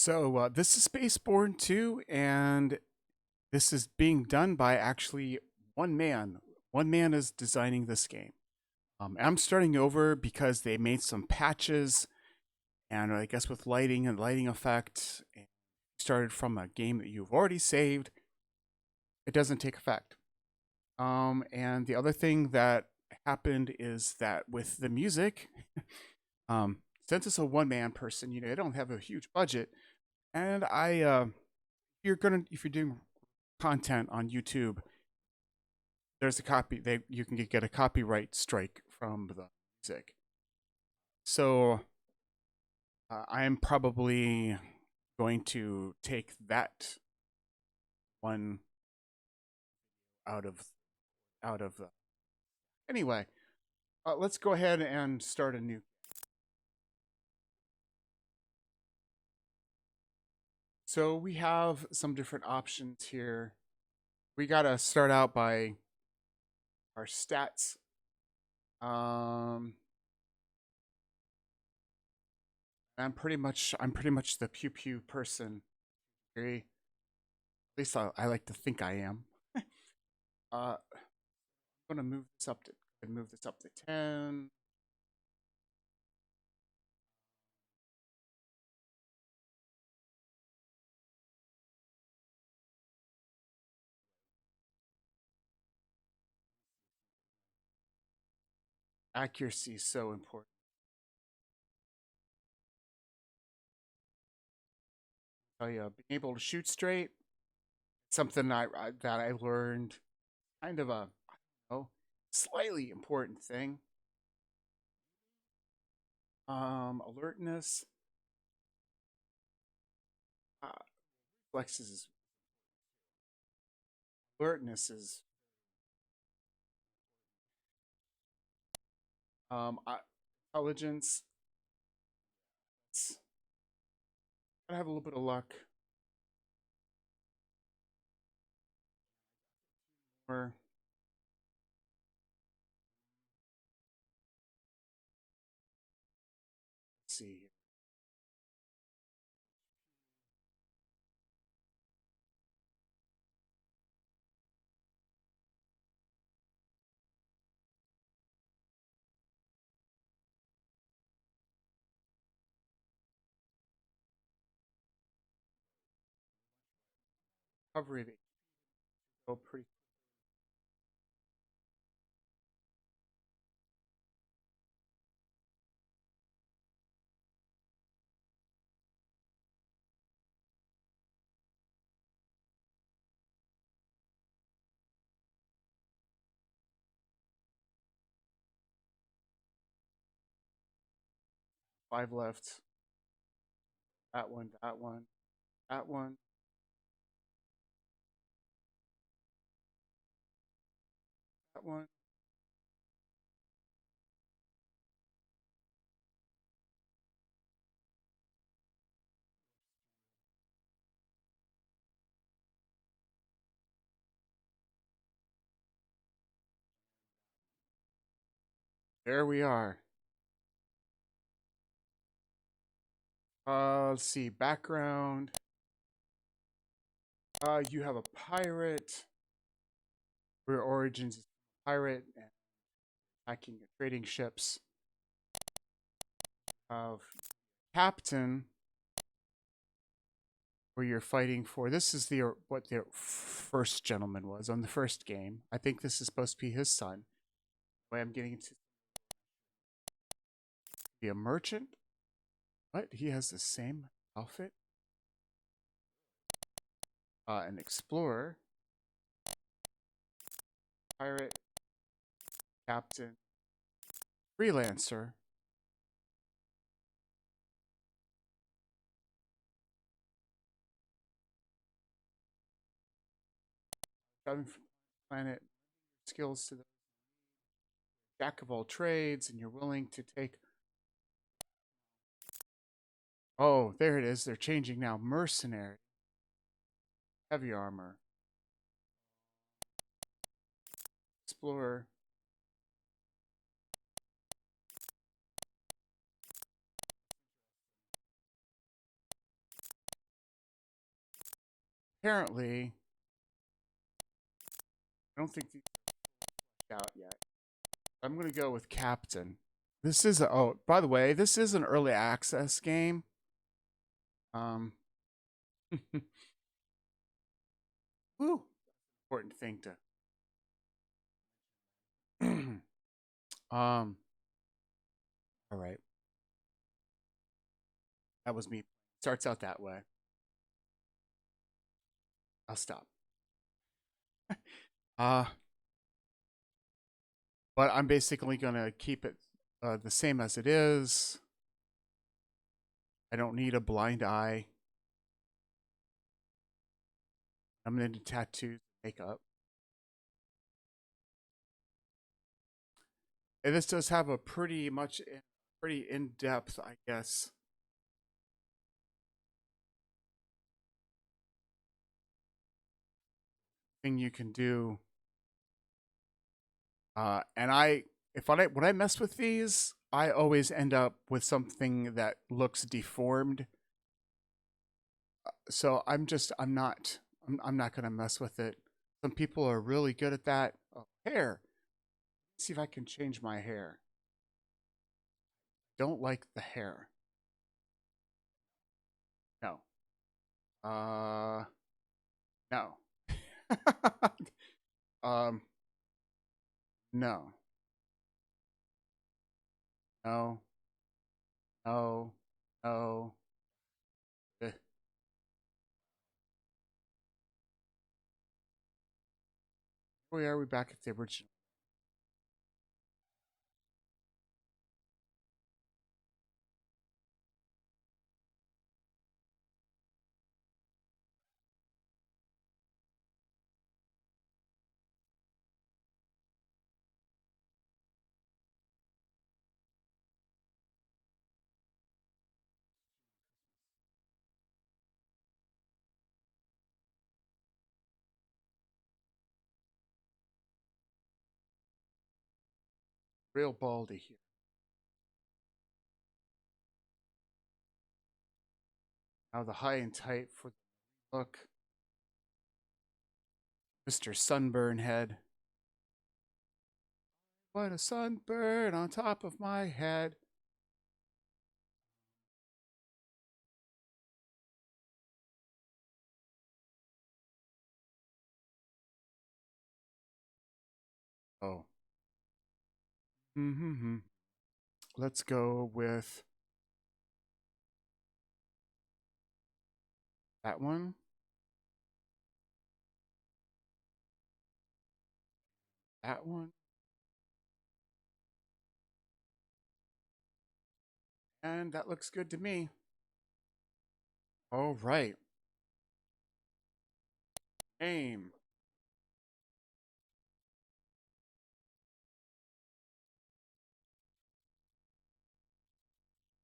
This is SpaceBourne 2, and this is being done by actually one man. One man is designing this game. I'm starting over because they made some patches, and I guess with lighting and lighting effect, and started from a game that you've already saved, it doesn't take effect. And the other thing that happened is that with the music, um, since it's a one-man person, they don't have a huge budget, and if you're doing content on YouTube, there's a copy they you can get a copyright strike from the music. So I am probably going to take that one out of the. Anyway, let's go ahead and start a new. So we have some different options here. We gotta start out by our stats. Um, I'm pretty much the pew pew person. At least I like to think I am. I'm gonna move this up to 10. Accuracy is so important. Oh yeah, being able to shoot straight, something that I learned, kind of a slightly important thing. Alertness, uh, reflexes is alertness is intelligence. It's, gotta have a little bit of luck. Or let's see here. Pretty 5 left. That one, that one, that one, that one. There we are. Let's see. Background. You have a pirate. Your origins is pirate and attacking and trading ships. Captain, where you're fighting for. This is the what the first gentleman was on the first game. I think this is supposed to be his son. The way I'm getting to be a merchant. What? He has the same outfit. An explorer, pirate, captain, freelancer. Driving from planet skills to the jack of all trades, and you're willing to take. Oh, there it is. They're changing now. Mercenary, heavy armor, explorer. apparently, I don't think these are out yet. I'm gonna go with Captain. This is oh, by the way, this is an early access game. Um, woo, important thing to. All right, that was me. Starts out that way. I'll stop. Uh, but I'm basically gonna keep it the same as it is. I don't need a blind eye. I'm into tattoos, makeup. And this does have a pretty in-depth, I guess, thing you can do. And when I mess with these, I always end up with something that looks deformed. So I'm not gonna mess with it. Some people are really good at that. Oh, hair. Let's see if I can change my hair. Don't like the hair. No. No. um, no. No. No. No. Eh. Where are we back at the original? Real baldy here. Now the high and tight for the look. Mr. Sunburn Head. What a sunburn on top of my head. Oh. Mm-hmm. Let's go with that one. That one. And that looks good to me. All right. Name.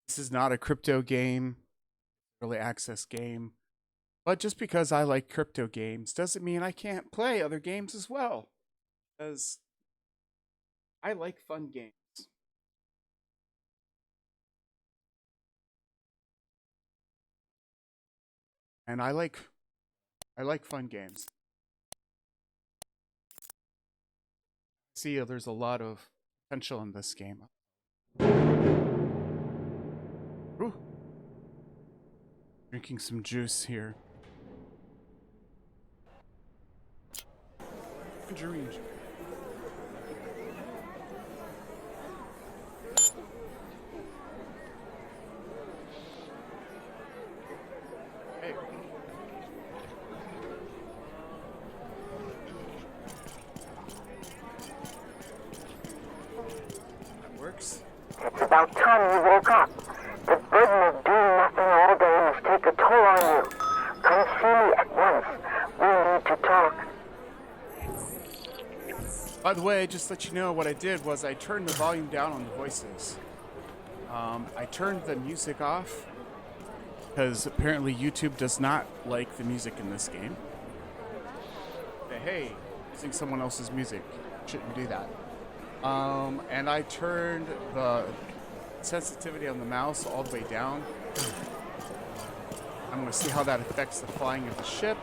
This is not a crypto game, early access game. But just because I like crypto games doesn't mean I can't play other games as well. Because I like fun games. And I like fun games. See, there's a lot of potential in this game. Ooh. Drinking some juice here. Tangerine. Hey. That works. It's about time you woke up. The burden of doing nothing all day must take a toll on you. Come see me at once. We need to talk. By the way, just to let you know, what I did was I turned the volume down on the voices. I turned the music off because apparently YouTube does not like the music in this game. Hey, using someone else's music, shouldn't do that. And I turned the sensitivity on the mouse all the way down. I'm going to see how that affects the flying of the ship.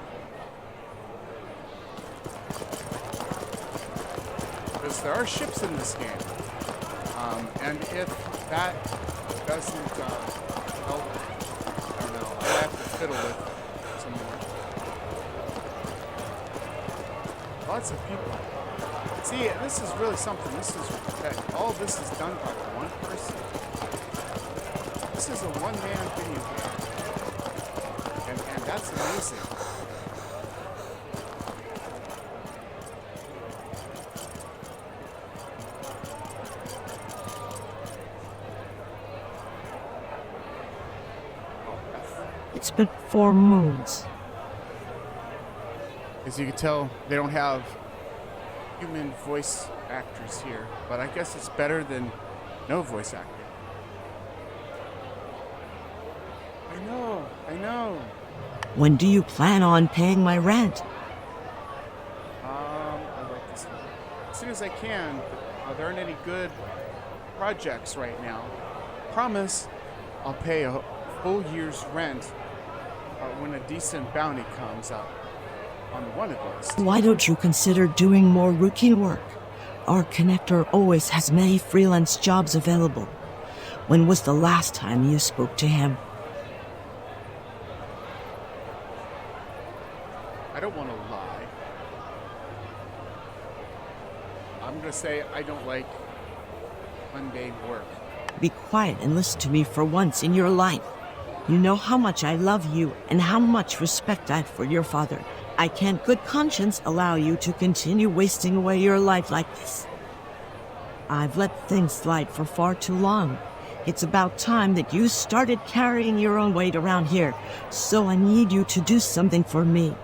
there are ships in this game. And if that doesn't help, I don't know, I have to fiddle with it some more. Lots of people. See, this is really something. This is that all this is done by one person. This is a one-man video game, and that's amazing. It's been 4 moons. As you can tell, they don't have human voice actors here, but I guess it's better than no voice actor. I know. When do you plan on paying my rent? I like this one. As soon as I can. There aren't any good projects right now. Promise I'll pay a full year's rent when a decent bounty comes up on the wanted list. Why don't you consider doing more routine work? Our connector always has many freelance jobs available. When was the last time you spoke to him? I don't want to lie. I'm going to say I don't like mundane work. Be quiet and listen to me for once in your life. You know how much I love you and how much respect I have for your father. I can't good conscience allow you to continue wasting away your life like this. I've let things slide for far too long. It's about time that you started carrying your own weight around here, so I need you to do something for me.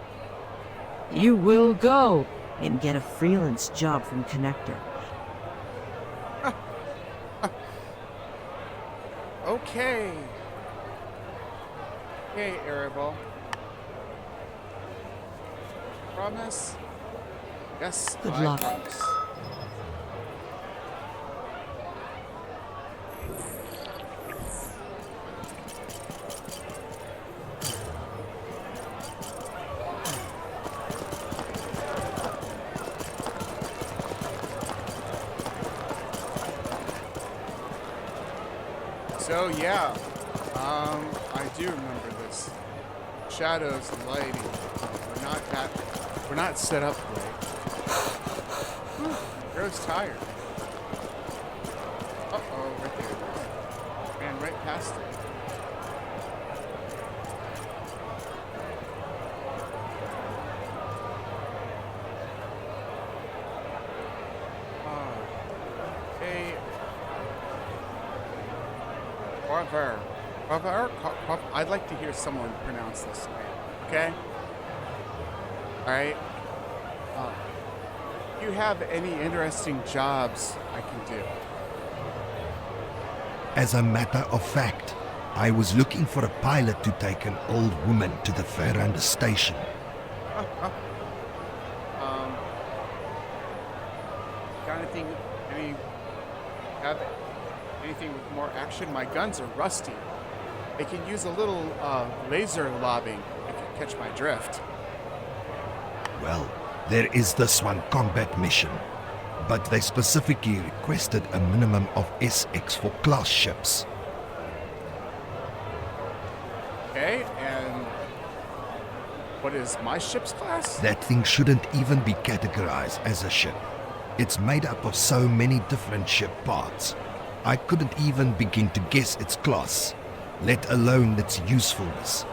You will go and get a freelance job from Connector. Okay. Okay, Erebol. Promise? Yes, Good I luck. promise. So yeah, I do remember this. Shadows and lighting. We're not set up right. Whew, Hero's tired. Uh-oh, right there. Ran right past it. Hey. I'd like to hear someone pronounce this name, okay? Alright? Do you have any interesting jobs I can do? As a matter of fact, I was looking for a pilot to take an old woman to the Veranda station. Got anything with more action? My guns are rusty. They can use a little laser lobbing if you catch my drift. Well, there is this one combat mission, but they specifically requested a minimum of SX for class ships. Okay, and what is my ship's class? That thing shouldn't even be categorized as a ship. It's made up of so many different ship parts. I couldn't even begin to guess its class, let alone its usefulness.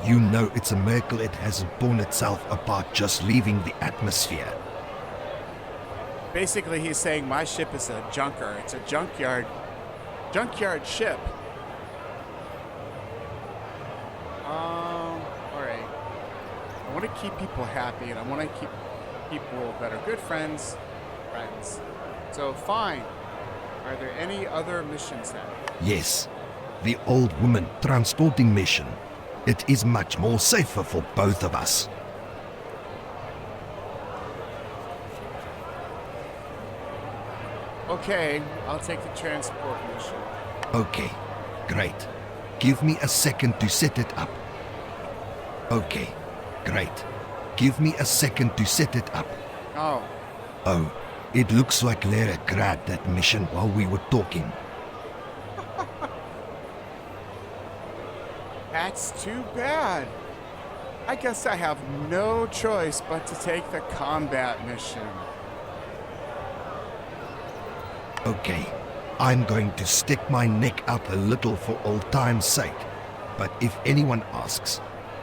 You know it's a miracle it hasn't torn itself apart just leaving the atmosphere. Basically, he's saying my ship is a junker. It's a junkyard ship. All right. I want to keep people happy, and I want to keep people that are good friends. So fine. Are there any other missions then? Yes, the old woman transporting mission. It is much more safer for both of us. Okay, I'll take the transport mission. Okay, great. Give me a second to set it up. Okay, great. Give me a second to set it up. Oh, Oh, It looks like Lara grabbed that mission while we were talking. That's too bad. I guess I have no choice but to take the combat mission. Okay, I'm going to stick my neck out a little for old time's sake. But if anyone asks,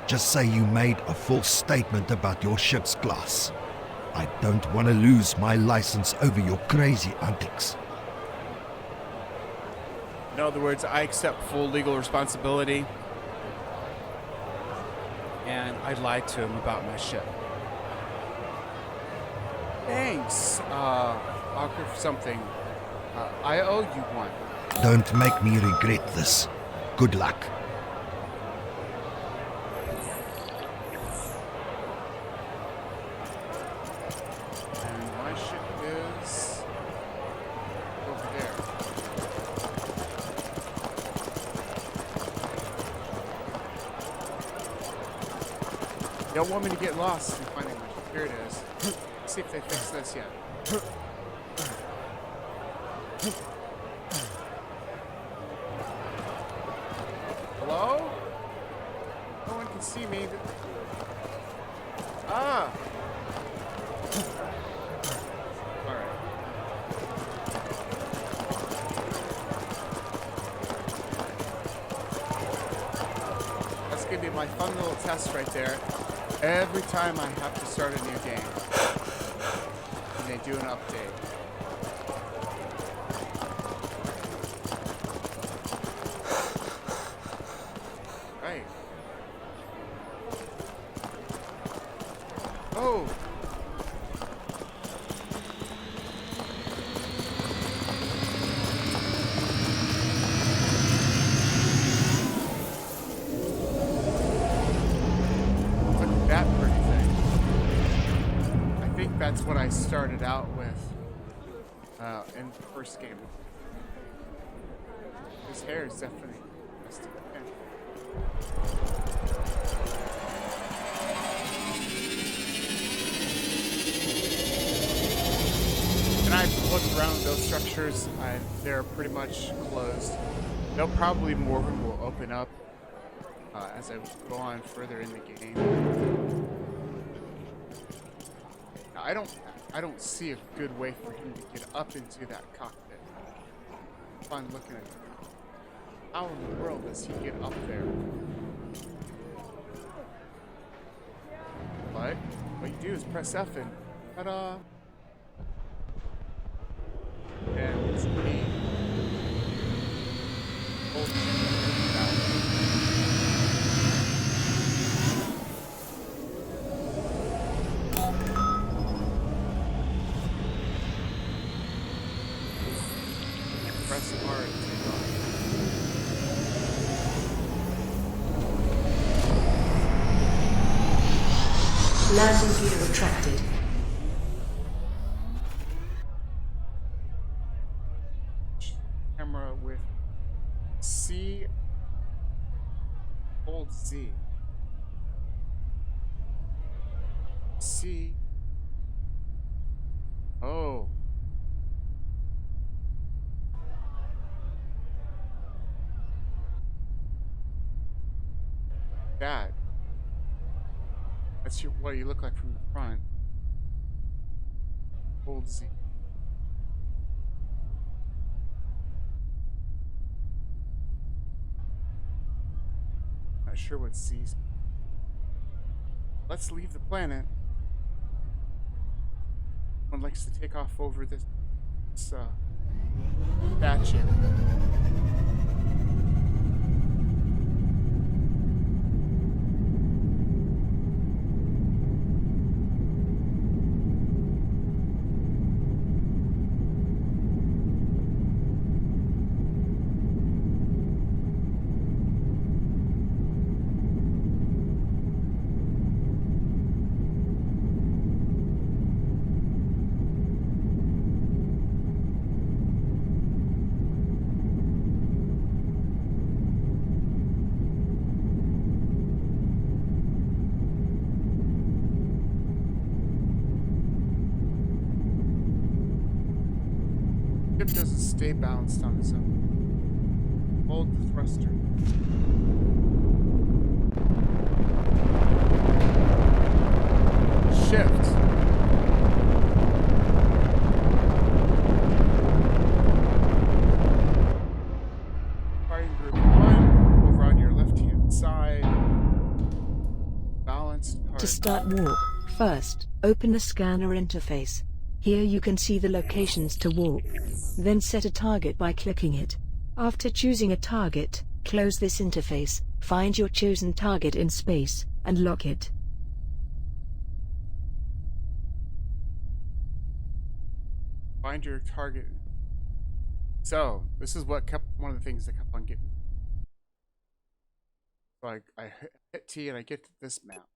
just say you made a false statement about your ship's class. I don't want to lose my license over your crazy antics. In other words, I accept full legal responsibility. And I lied to him about my ship. Thanks, Walker, for something. I owe you one. Don't make me regret this. Good luck. And my ship is over there. You don't want me to get lost in finding my ship. Here it is. Let's see if they fixed this yet. Hello? No one can see me. Ah! Alright. That's gonna be my fun little test right there. Every time I have to start a new game. And they do an update. Right. Oh! Look at that pretty thing. I think that's what I started out with in the first game. His hair is definitely interesting. Yeah. And I've looked around those structures. They're pretty much closed. They'll probably more of them will open up as I go on further in the game. Now, I don't see a good way for him to get up into that cockpit. Fun looking at it. How in the world does he get up there? But what you do is press F and ta-da! And it's me. Hold press R to take off. Landing gear retracted. Camera with C, hold Z. C. Oh. That. That's what you look like from the front. Hold Z. Not sure what C's. Let's leave the planet. One likes to take off over this statue. Stay balanced on the zone. Hold the thruster. Shift. Firing group 1 over on your left-hand side. Balanced part. To start warp, first, open the scanner interface. Here you can see the locations to warp. Then set a target by clicking it. After choosing a target, close this interface, find your chosen target in space, and lock it. Find your target. So, this is what kept one of the things that kept on getting. So I hit T and I get to this map.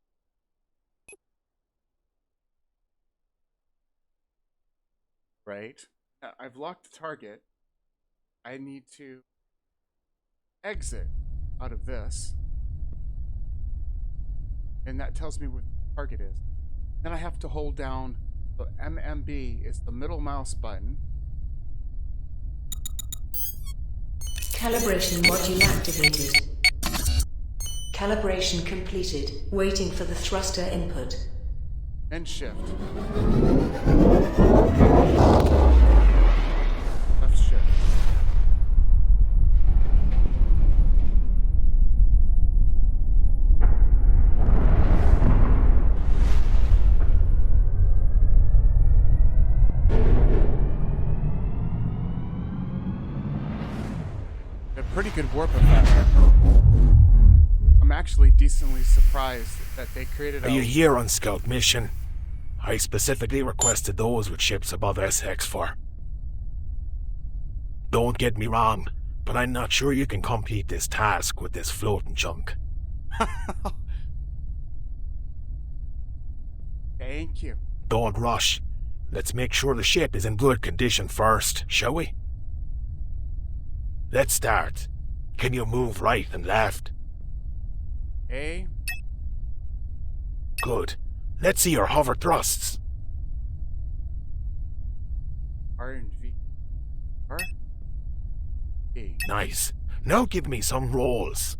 Right? Now, I've locked the target. I need to exit out of this. And that tells me what the target is. Then I have to hold down the MMB is the middle mouse button. Calibration module activated. Calibration completed. Waiting for the thruster input. And shift. Left shift. A pretty good warp effect. I'm actually decently surprised that they created Are you here on scout mission? I specifically requested those with ships above SX4. Don't get me wrong, but I'm not sure you can complete this task with this floating junk. Thank you. Don't rush. Let's make sure the ship is in good condition first, shall we? Let's start. Can you move right and left? A. Good. Let's see your hover thrusts. R and V. R. E. Nice. Now give me some rolls.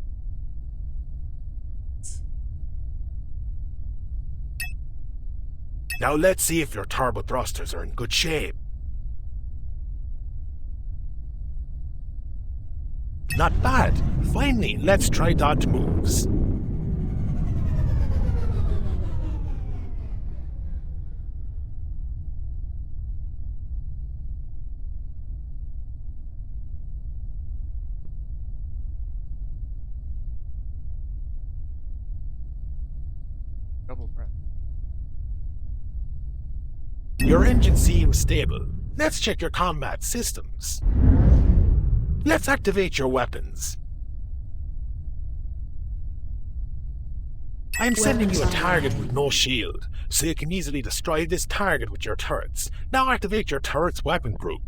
Now let's see if your turbo thrusters are in good shape. Not bad. Finally, let's try dodge moves. Double press. Your engine seems stable. Let's check your combat systems. Let's activate your weapons. I'm sending you a target with no shield, so you can easily destroy this target with your turrets. Now activate your turret's weapon group.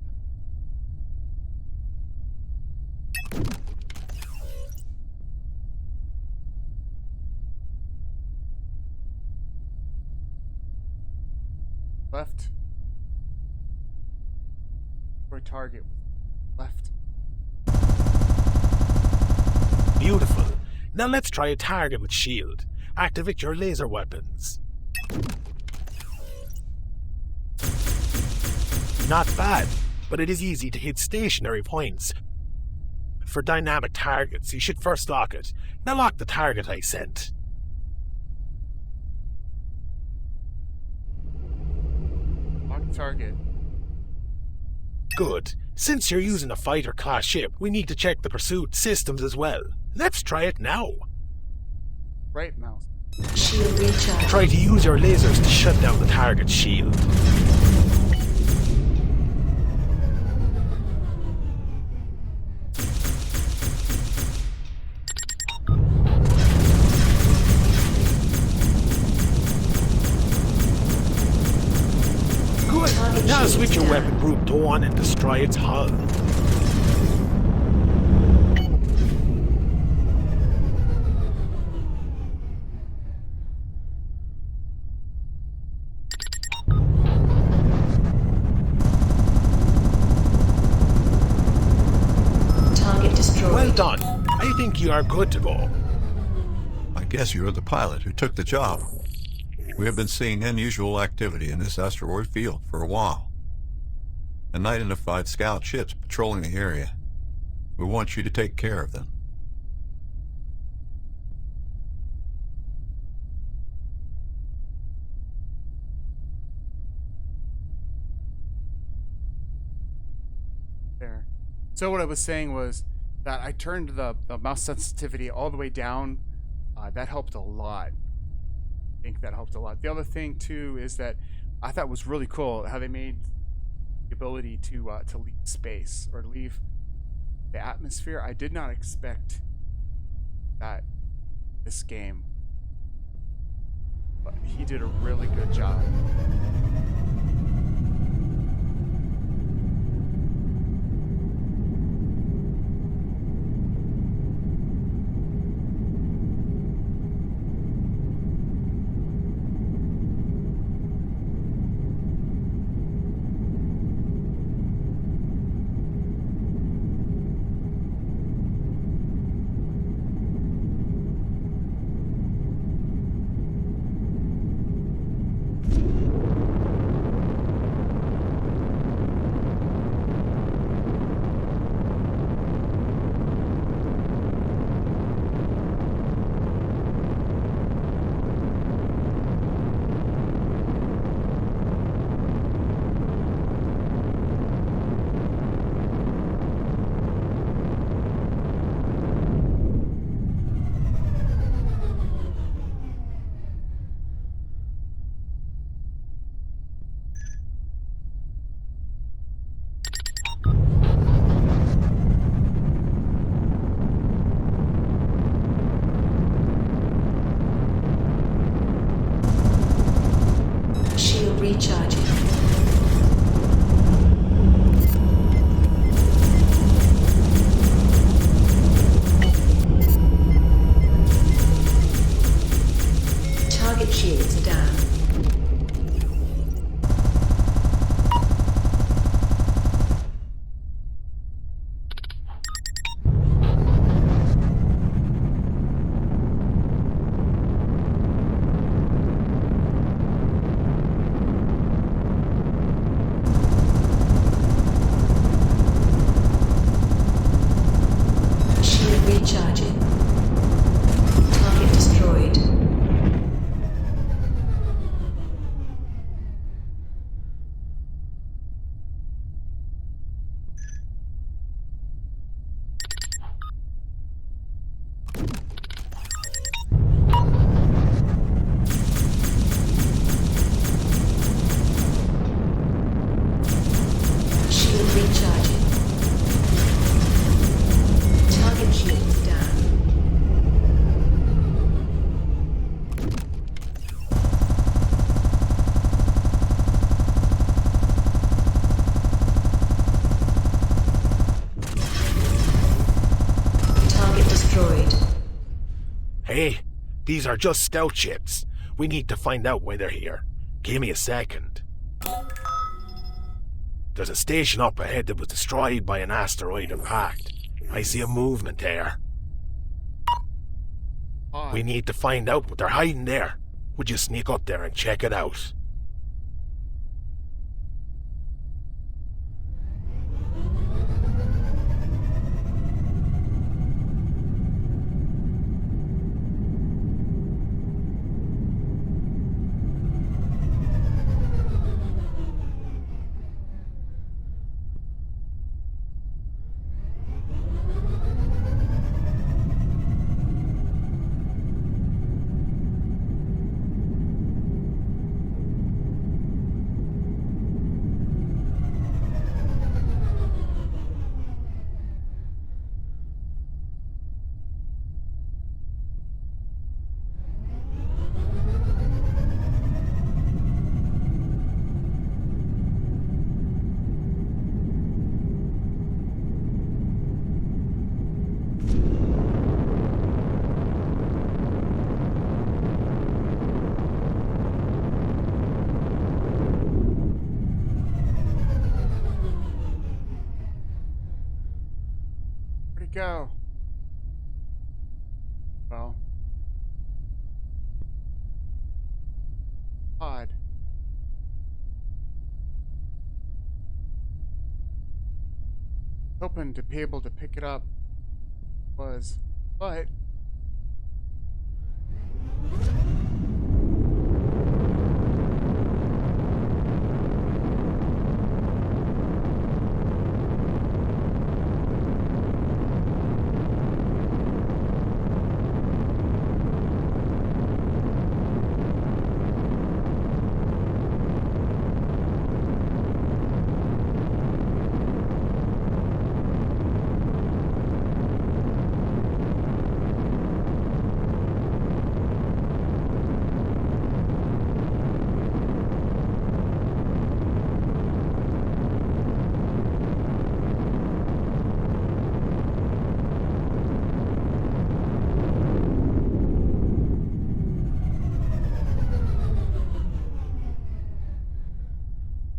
Left. For target. Left. Beautiful. Now let's try a target with shield. Activate your laser weapons. Not bad, but it is easy to hit stationary points. For dynamic targets, you should first lock it. Now lock the target I sent. Lock target. Good. Since you're using a fighter-class ship, we need to check the pursuit systems as well. Let's try it now. Right mouse. Shield recharge. Try to use your lasers to shut down the target's shield. Good. Now switch your weapon group to 1 and destroy its hull. destroyed. Well done. I think you are good to go. I guess you're the pilot who took the job. We have been seeing unusual activity in this asteroid field for a while. Unidentified scout ships patrolling the area. We want you to take care of them. There. So what I was saying was that I turned the mouse sensitivity all the way down. That helped a lot. I think that helped a lot. The other thing too is that I thought was really cool how they made the ability to leave space or leave the atmosphere. I did not expect that this game, but he did a really good job. Shield recharging. Target shields are down. Shield recharging. Target destroyed. Shield recharging. Target shields down. Target destroyed. Hey, these are just scout ships. We need to find out why they're here. Give me a second. There's a station up ahead that was destroyed by an asteroid impact. I see a movement there. We need to find out what they're hiding there. Would you sneak up there and check it out? we go. Well. Odd. Hoping to be able to pick it up but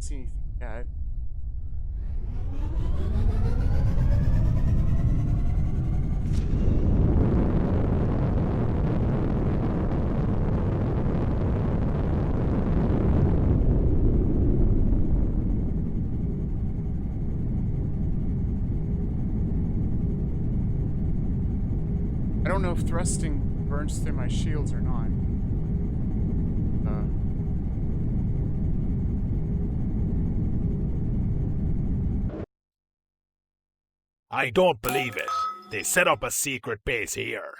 see anything yet. I don't know if thrusting burns through my shields or not. I don't believe it. They set up a secret base here.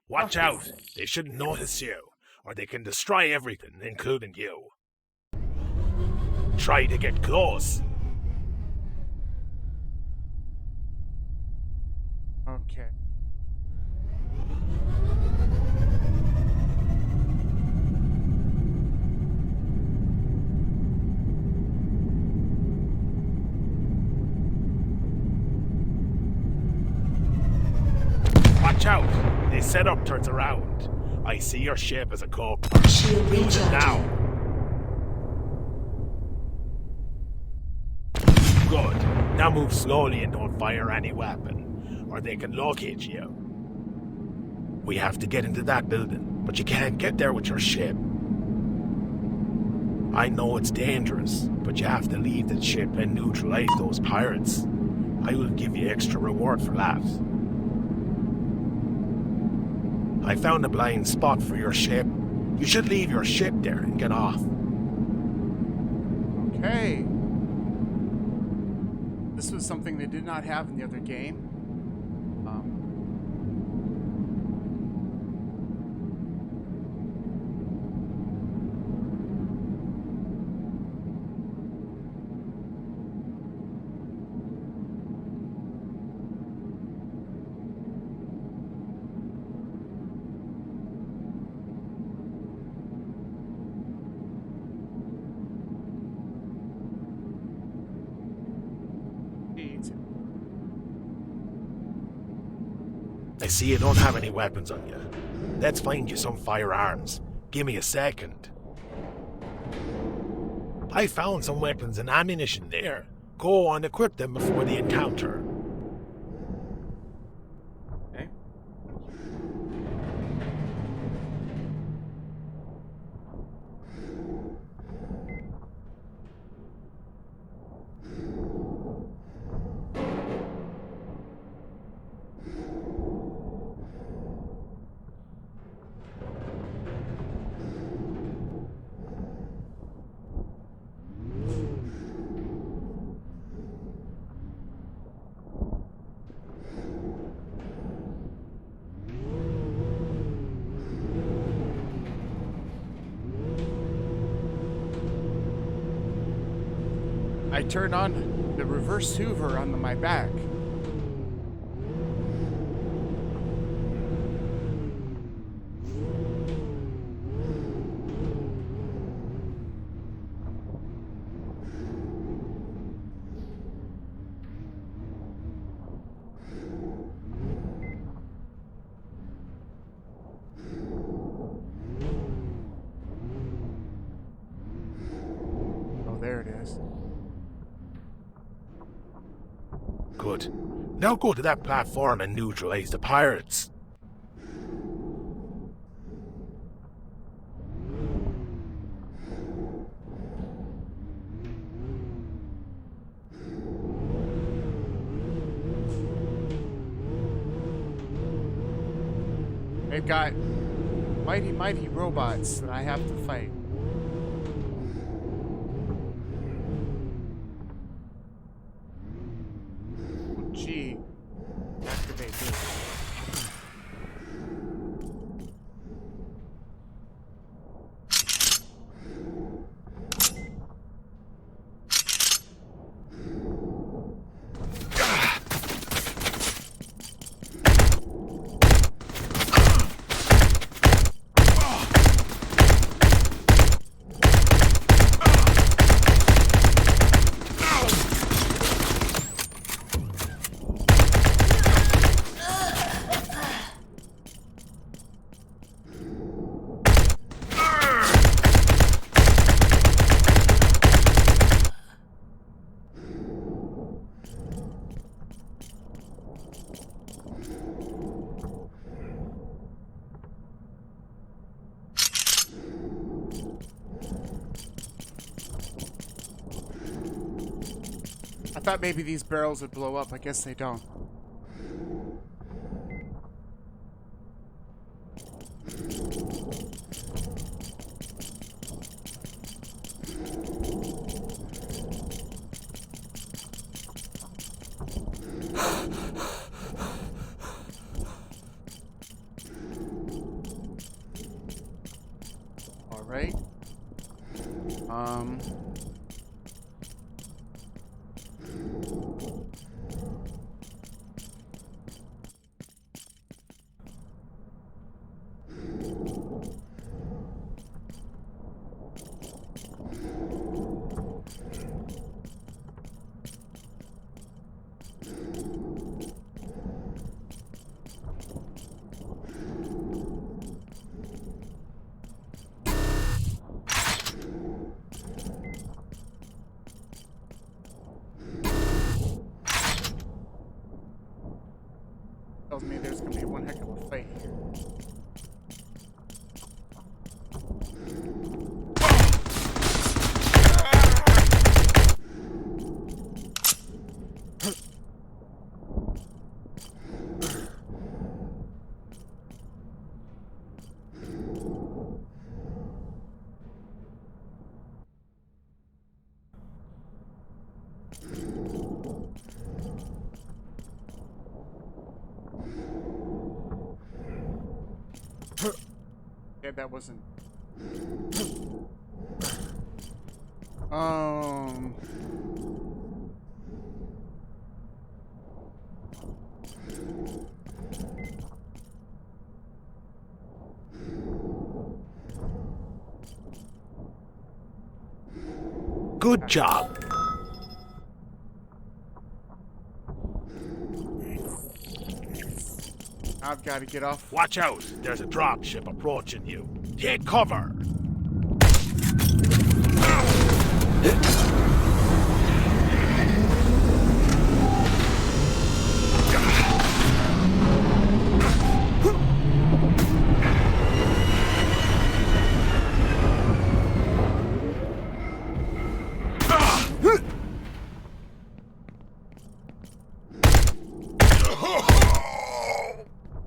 Watch out. They shouldn't notice you, or they can destroy everything, including you. Try to get close. Okay. Watch out! They set up turns around. I see your ship as a cope. Shield recharging. Now! Good. Now move slowly and don't fire any weapon, or they can locate you. We have to get into that building, but you can't get there with your ship. I know it's dangerous, but you have to leave the ship and neutralize those pirates. I will give you extra reward for that. I found a blind spot for your ship. You should leave your ship there and get off. Okay. This was something they did not have in the other game. I see you don't have any weapons on you. Let's find you some firearms. Give me a second. I found some weapons and ammunition there. Go and equip them before the encounter. Okay. I turn on the reverse hoover on my back. Oh, there it is. Good. Now go to that platform and neutralize the pirates. They've got mighty, mighty robots that I have to fight. Oh, gee. Activate this. I thought maybe these barrels would blow up. I guess they don't. All right. Tells me there's gonna be one heck of a fight here. Yeah, that wasn't. Good job. I've got to get off. Watch out. There's a dropship approaching you. Take cover.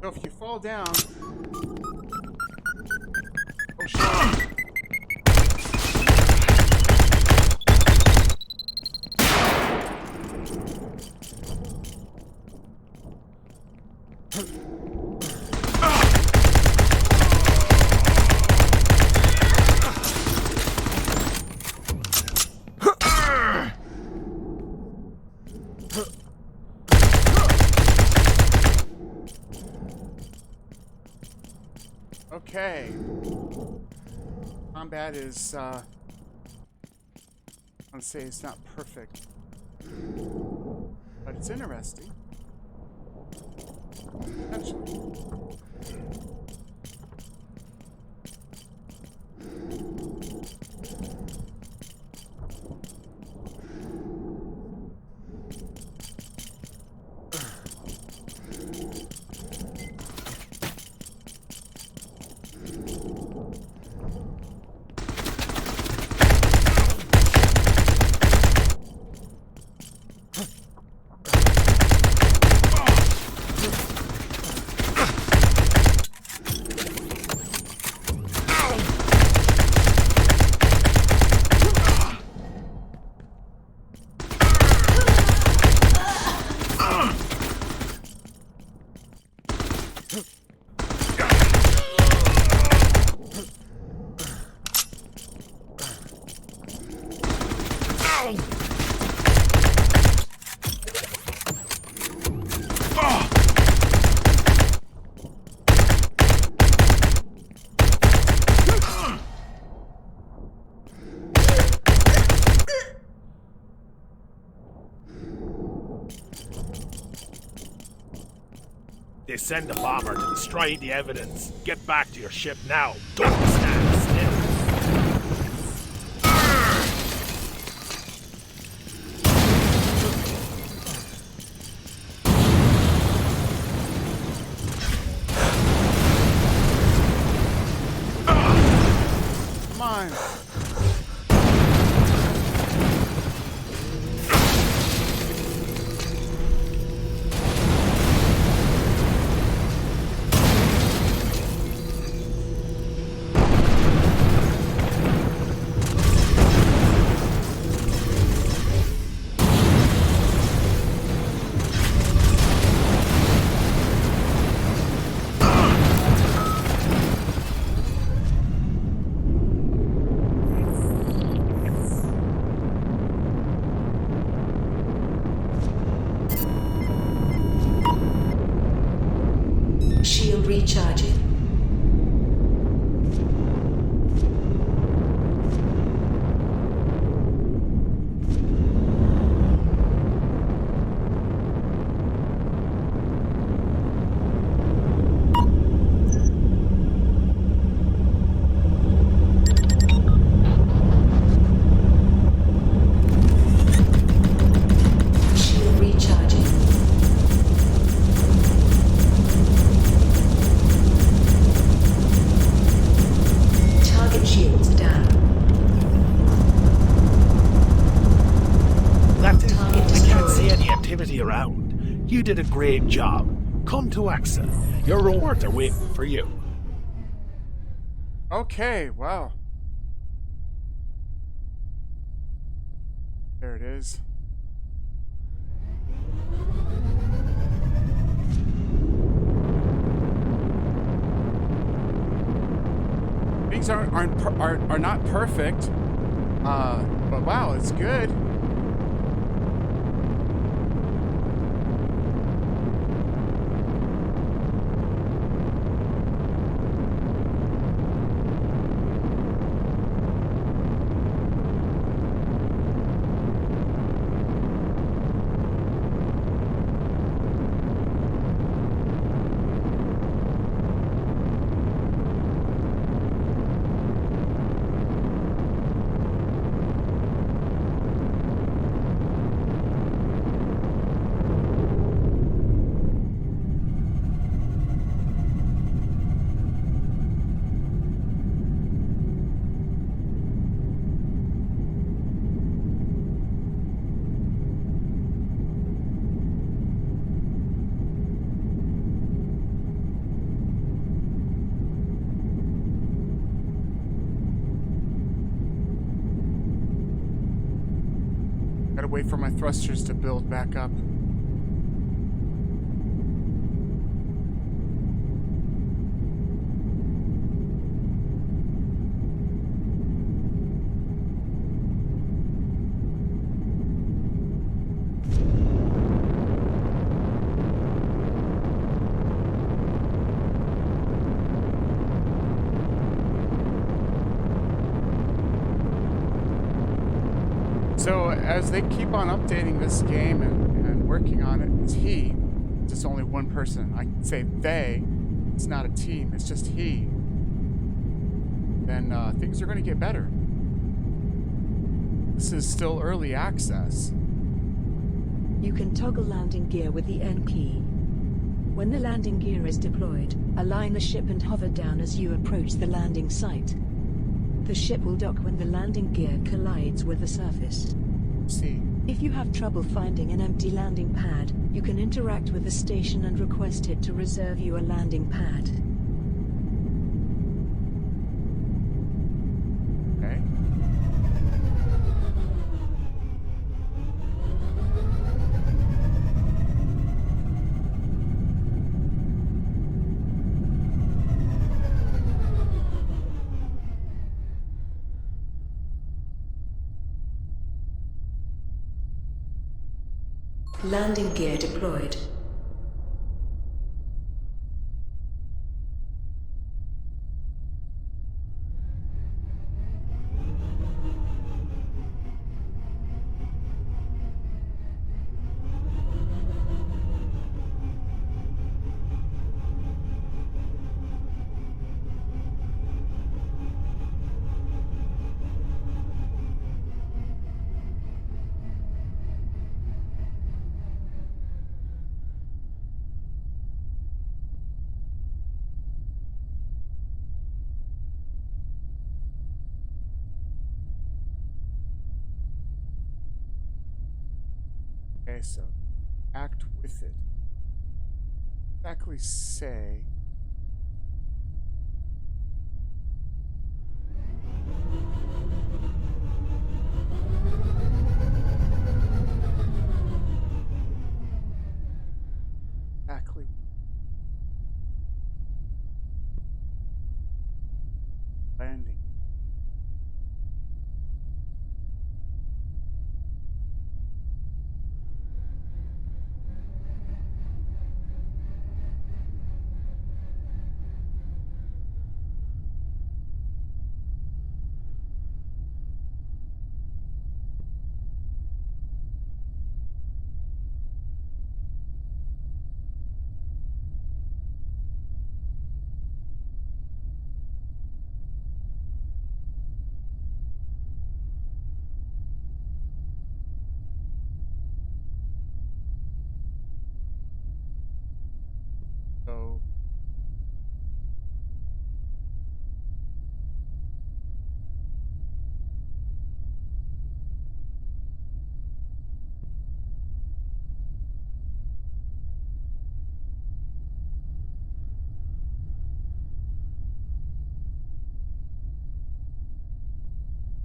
So if you fall down. Oh shit. Okay. Combat is, I'd say it's not perfect, but it's interesting. Actually. They send a bomber to destroy the evidence. Get back to your ship now. Don't stand still. Come on. Shield recharging. Shield recharging. Target shields down. That's it. Target I can't destroyed. see any activity around. You did a great job. Come to Axa. Your rewards are waiting for you. Okay, wow. There it is. Things are not perfect, but wow, it's good. Gotta wait for my thrusters to build back up. So as they keep on updating this game and working on it, it's he. It's just only one person. I can say they. It's not a team. It's just he. Then things are going to get better. This is still early access. You can toggle landing gear with the N key. When the landing gear is deployed, align the ship and hover down as you approach the landing site. The ship will dock when the landing gear collides with the surface. See. If you have trouble finding an empty landing pad, you can interact with the station and request it to reserve you a landing pad. Okay. Landing gear deployed. so act with it. Exactly say. Exactly. Landing. So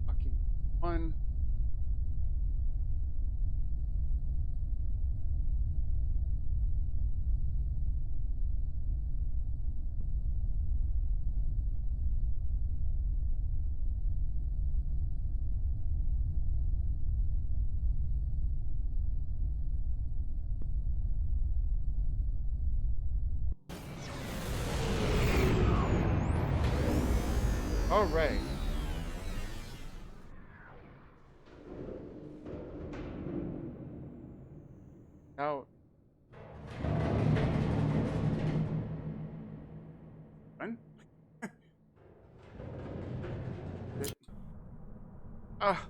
fucking one. All right. Now, one. Ah.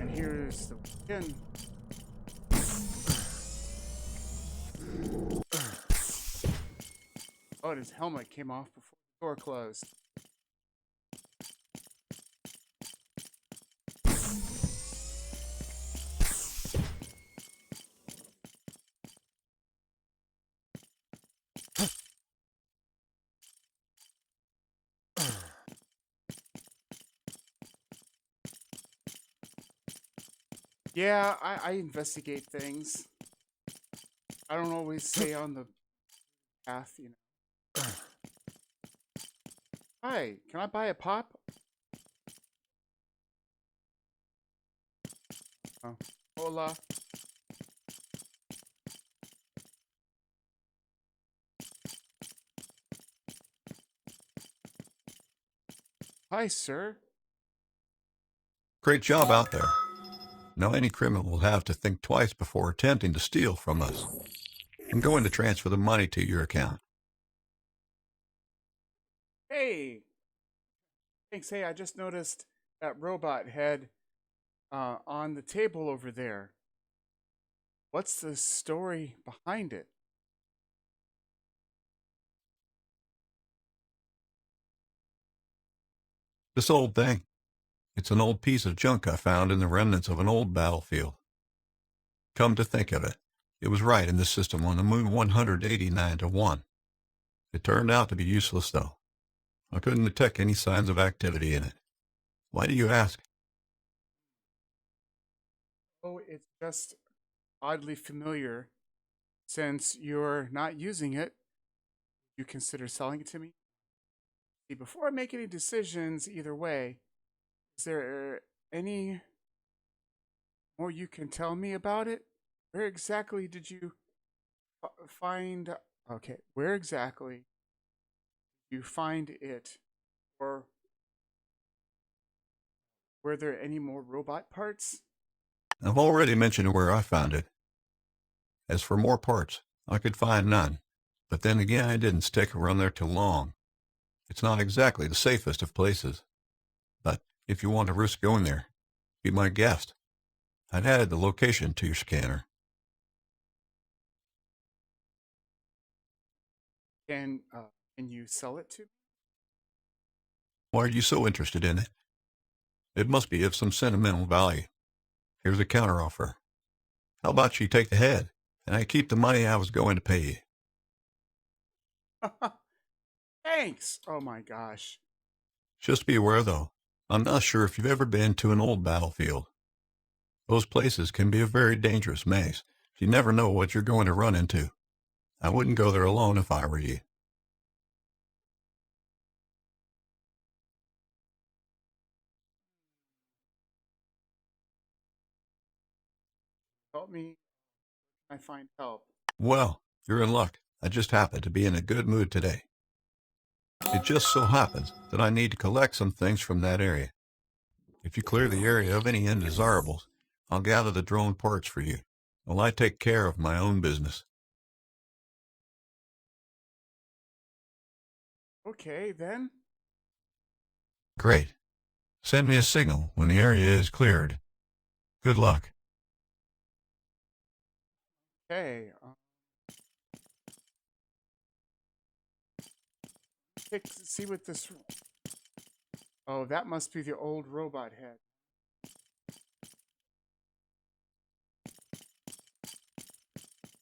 And here's the pin. Oh, and his helmet came off before the door closed. Yeah, I investigate things. I don't always stay on the path, you know. Hi, can I buy a pop? Oh. Hola. Hi, sir. Great job out there. Now any criminal will have to think twice before attempting to steal from us. I'm going to transfer the money to your account. Hey. Thanks. Hey, I just noticed that robot head on the table over there. What's the story behind it? This old thing. It's an old piece of junk I found in the remnants of an old battlefield. Come to think of it, it was right in this system on the moon 189 to 1. It turned out to be useless, though. I couldn't detect any signs of activity in it. Why do you ask? Oh, it's just oddly familiar. Since you're not using it, you consider selling it to me? See, before I make any decisions either way, is there any more you can tell me about it? Where exactly did you find? Okay, where exactly did you find it? Or were there any more robot parts? I've already mentioned where I found it. As for more parts, I could find none. But then again, I didn't stick around there too long. It's not exactly the safest of places. But if you want to risk going there, be my guest. I've added the location to your scanner. Can can you sell it to me? Why are you so interested in it? It must be of some sentimental value. Here's a counteroffer. How about you take the head, and I keep the money I was going to pay you? Thanks. Oh my gosh. Just be aware, though, I'm not sure if you've ever been to an old battlefield. Those places can be a very dangerous maze. You never know what you're going to run into. I wouldn't go there alone if I were you. Help me. I find help. Well, you're in luck. I just happen to be in a good mood today. It just so happens that I need to collect some things from that area. If you clear the area of any undesirables, I'll gather the drone parts for you, while I take care of my own business. Okay, then. Great. Send me a signal when the area is cleared. Good luck. Okay. See what this. Oh, that must be the old robot head.